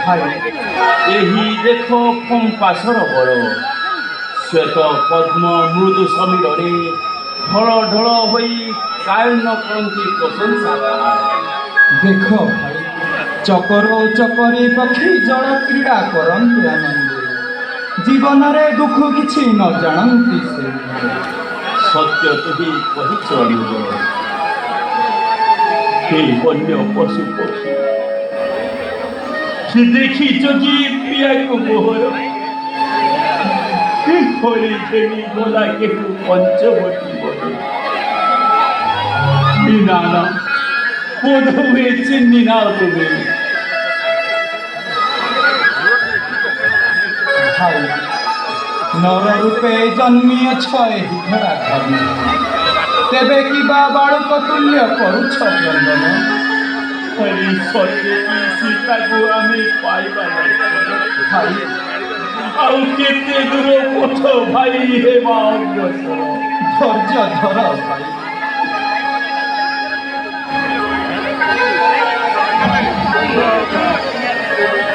ଏହି ଦେଖ ଫମ୍ପା ସରୋବର ଶ୍ଵେତ ପଦ୍ମ ମୃଦୁ ସମୀରରେ ଢଳ ଢଳ ହୋଇ ଗାୟନ କରନ୍ତି ପ୍ରଶଂସା। ଦେଖ ଭାଇ, ଚକର ଚକରେ ପକ୍ଷୀ ଜଳ କ୍ରୀଡ଼ା କରନ୍ତି ଆନନ୍ଦେ, ଜୀବନରେ ଦୁଃଖ କିଛି ନ ଜାଣନ୍ତି ସେ। ସତ୍ୟ ତୁହି କହିଛ ଅନୁଜ, हे ବନ୍ୟ ପଶୁ ପକ୍ଷୀ କି ଦେଖିଛ କି ପିଆକୁ ମୋହର, ହରି ଘେନି ଗଲା କେହୁ ପଞ୍ଚବଟୀ ବନ। ନା ନା ବୋଧ ହୁଏ ଚିହ୍ନି ନା ତୁମେ। ଭାଇ, ନର ରୂପେ ଜନ୍ମିଅଛ ଏହି ଧରା ଧର୍ମ, ତେବେ କିବା ବାଳକ ତୁଲ୍ୟ କରୁଛ କ୍ରନ୍ଦନ। ହରି ସତ୍ୟ କି ସୀତାକୁ ଆମେ ପାଇବା ଭାଇ, ଆଉ କେତେ ଦୂର ପଥ ଭାଇ ହେବା ଅଗ୍ରସର। ଧୈର୍ଯ୍ୟ ଧର ଭାଇ।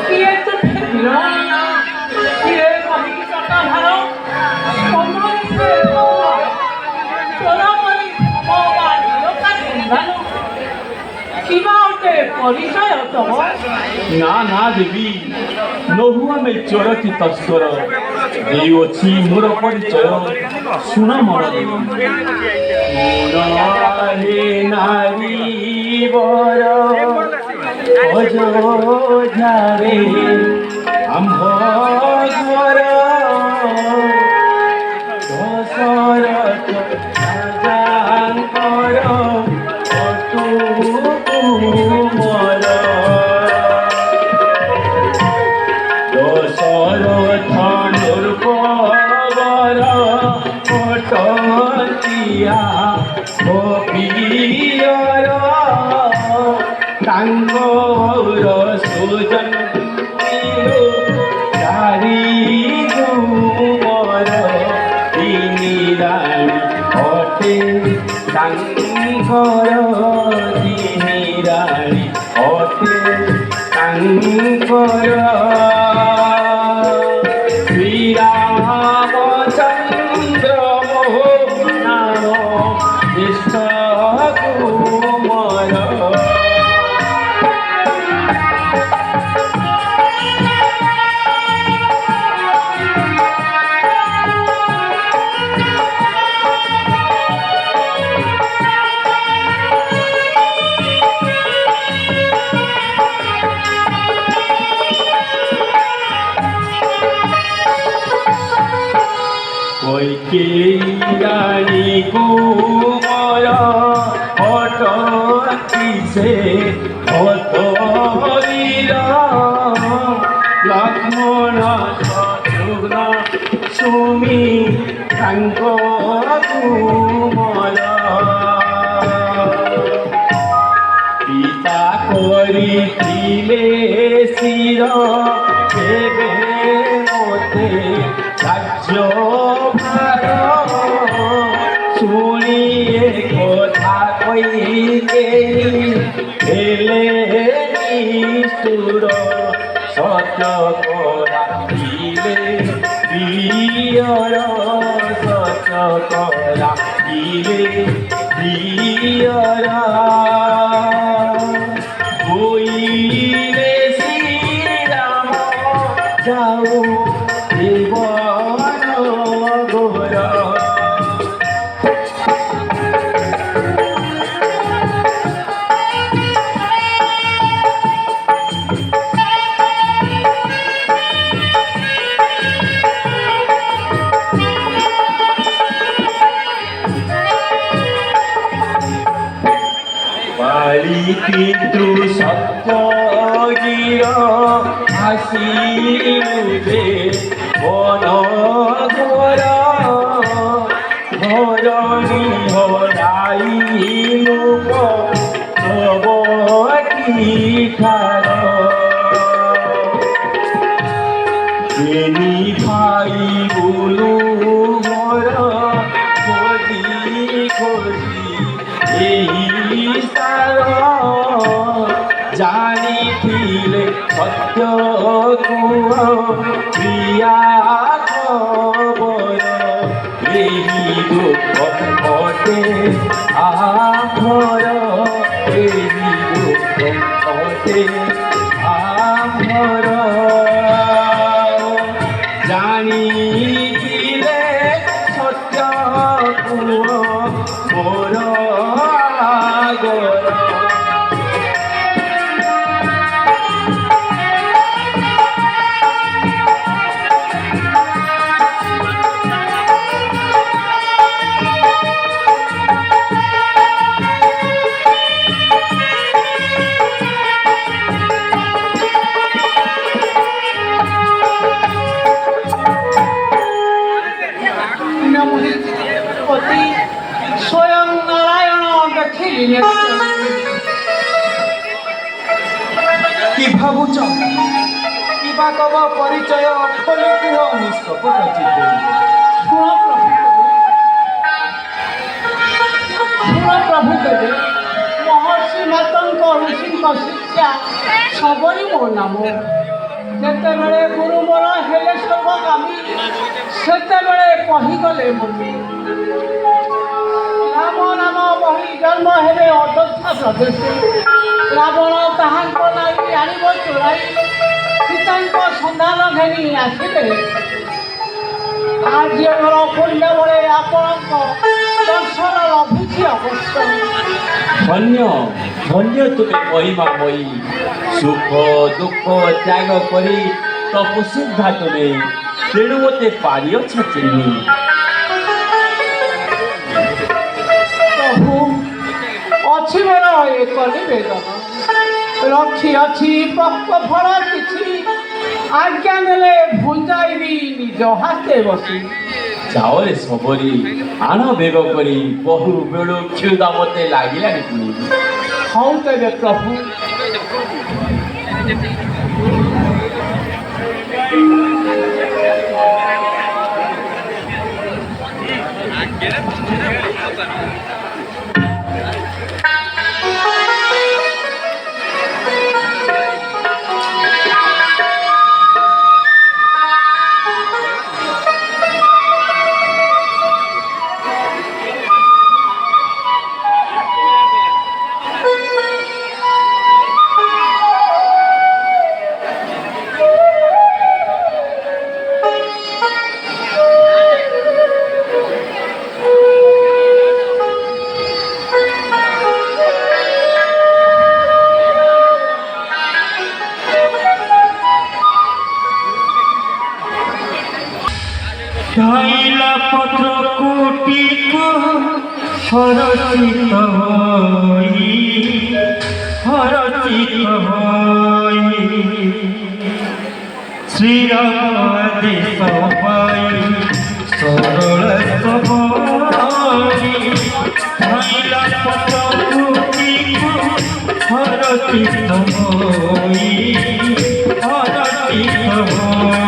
କିଏ ତୁମେ ବିରଳ, କିଏ କହିକି ଚଟାଧାର, ସମୟରେ ଚୋର କରି କିବା ଅଟେ ପରିଚୟ ତମ? ନା ନା ଦେବୀ, ନହୁ ଆମେ ଚୋର କି ତସ୍କର, ଦେଇଅଛି ମୋର ପରିଚୟ ଶୁଣ ମୋର ଦେବୀ। হে নারী বর অযোধ্যারে আম্ভ ঘর দশরথ রাজাঙ্কর অটুকুমর। দশরথ নৃপবর অটকিয়া গোপীয়র তাঙ্কর সুজন চারি গুমর। তিনি রানী অটে তাঙ্কর, তিনি রানী অটে তাঙ্কর। শ্রীরামচন্দ্র মোহ নাম কৃষ্ণ কুমার। রানী কুমার অটকি সে অত বীর, লক্ষ্মণ শত্রুঘ্ন সুমি তাঙ্ক কুমার। পিতা করিছিলে শির দেবে মতে রাজ্য ভার, শুনিয়ে কথা কইকে হেলে নিষ্ঠুর। সত্য করাইলে প্রিয়র, সত্য করাইলে প্রিয়র। হইলে শ্রীরাম যাও জীবন ঘোর। বালি পিতৃ সত্যগির হাসিলুবে বন ঘর, ধরণী হরাই লোক তব কি ঠার। তিনি ভাই গুলু মোর খোঁজি খোঁজি এই সার, জানিছিলে সত্য কুহ প্রিয়া খবর এই দুঃখ ঘটে আভর এই দুঃখ ঘটে আভর জানিলে সত্য কুহ মোর আগর অতি স্বয়ং নারায়ণ দেখিলি কি ভাবুছ কিবা কব ପରିଚୟ ଖୋଲି କୁହ ନିଷ୍କପଟ ଚିତ୍ତେ ଶୁଣ ପ୍ରଭୁ ଦେବେ ମହର୍ଷି ମାତଙ୍କ ଋଷିଙ୍କ ଶିକ୍ଷା ସବରି ମୋ ନାମ ଯେତେବେଳେ ଗୁରୁ ମୋର ହେଲେ ସ୍ୱର୍ଗଗାମୀ ସେତେବେଳେ କହିଗଲେ ମୋତେ ରାମ ନାମ ବହି ଜନ୍ମ ହେଲେ ଅଯୋଧ୍ୟା ପ୍ରଦେଶ ରାବଣ ତାହାଙ୍କ ଲାଗି ଆଣିବ ଚୋରାଇ ସୀତାଙ୍କ ସନ୍ଧାନ ଘେନି ଆସିଲେ ଆଜି ଆମର ପୁଣ୍ୟ ବଳେ ଆପଣଙ୍କ ଦର୍ଶନ ଲଭୁଛି ଅବଶ୍ୟ ধন্য ধন্য তুমি মহিমাময়ী সুখ দুঃখ ত্যাগ করি তপস্যা তুমি তেণু মতে পারিଅছ চিহ্নি ପ୍ରଭୁ ଅଛି ମୋର ଏକ ନିବେଦନ ରଖି ଅଛି ପକ୍କ ଫଳ କିଛି ଆଜ୍ଞା ନେଲେ ଭୁଞ୍ଜାଇବି ନିଜ ହାତେ ବସି যাওরে সবরি আণ বেগ করি বহু বেড়ু ক্ষুদা মতে লাগিলানি পুনি ହଉ ତେବେ ପ୍ରଭୁ ধাইলা পত্র কোটিকু হরচিত হই হরচিত হই শ্রীরাম দেশ পাই সরল সবই ধাইলা পত্র কোটিকু হরচিত হই হরচিত হই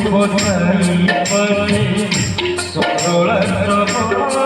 ଶୁଭ ଛାଇ ପରି ସରଳ